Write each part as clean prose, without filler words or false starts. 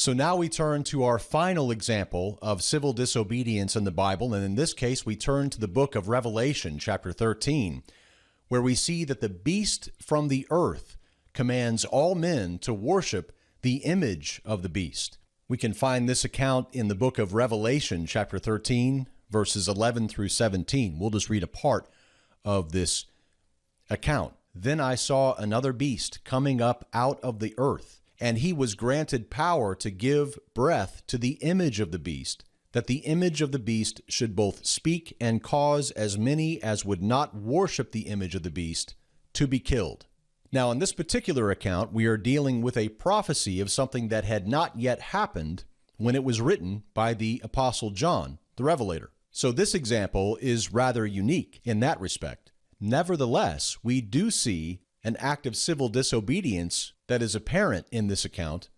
So now we turn to our final example of civil disobedience in the Bible, and in this case we turn to the book of Revelation, chapter 13, where we see that the beast from the earth commands all men to worship the image of the beast. We can find this account in the book of Revelation, chapter 13, verses 11 through 17. We'll just read a part of this account. Then I saw another beast coming up out of the earth, and he was granted power to give breath to the image of the beast, that the image of the beast should both speak and cause as many as would not worship the image of the beast to be killed. Now, in this particular account, we are dealing with a prophecy of something that had not yet happened when it was written by the Apostle John, the Revelator. So this example is rather unique in that respect. Nevertheless, we do see an act of civil disobedience that is apparent in this account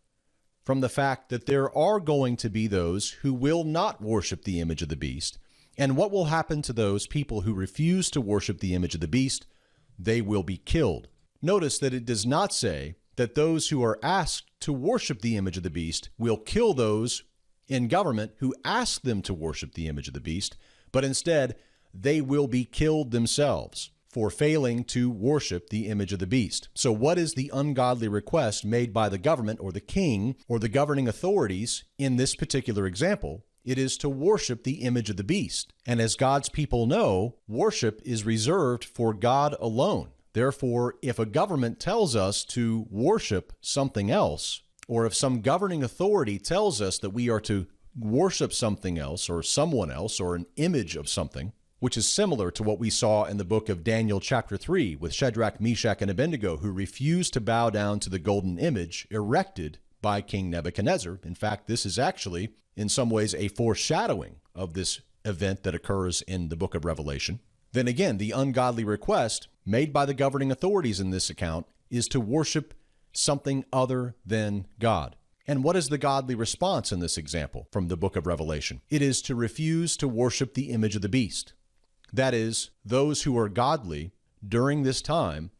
from the fact that there are going to be those who will not worship the image of the beast. And what will happen to those people who refuse to worship the image of the beast? They will be killed. Notice that it does not say that those who are asked to worship the image of the beast will kill those in government who ask them to worship the image of the beast, but instead they will be killed themselves for failing to worship the image of the beast. So what is the ungodly request made by the government or the king or the governing authorities in this particular example? It is to worship the image of the beast. And as God's people know, worship is reserved for God alone. Therefore, if a government tells us to worship something else, or if some governing authority tells us that we are to worship something else or someone else or an image of something, which is similar to what we saw in the book of Daniel chapter 3 with Shadrach, Meshach, and Abednego, who refused to bow down to the golden image erected by King Nebuchadnezzar. In fact, this is actually, in some ways, a foreshadowing of this event that occurs in the book of Revelation. Then again, the ungodly request made by the governing authorities in this account is to worship something other than God. And what is the godly response in this example from the book of Revelation? It is to refuse to worship the image of the beast. That is, those who are godly during this time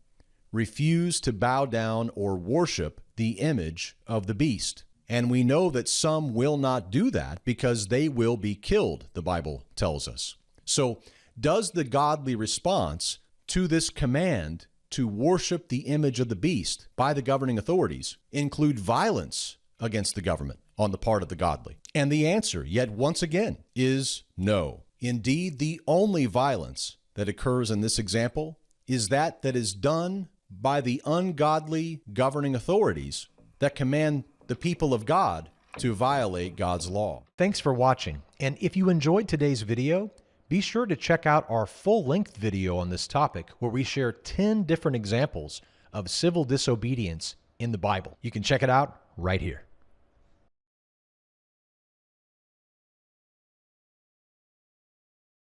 refuse to bow down or worship the image of the beast. And we know that some will not do that because they will be killed, the Bible tells us. So, does the godly response to this command to worship the image of the beast by the governing authorities include violence against the government on the part of the godly? And the answer, yet once again, is no. Indeed, the only violence that occurs in this example is that is done by the ungodly governing authorities that command the people of God to violate God's law. Thanks for watching. And if you enjoyed today's video, be sure to check out our full-length video on this topic where we share 10 different examples of civil disobedience in the Bible. You can check it out right here.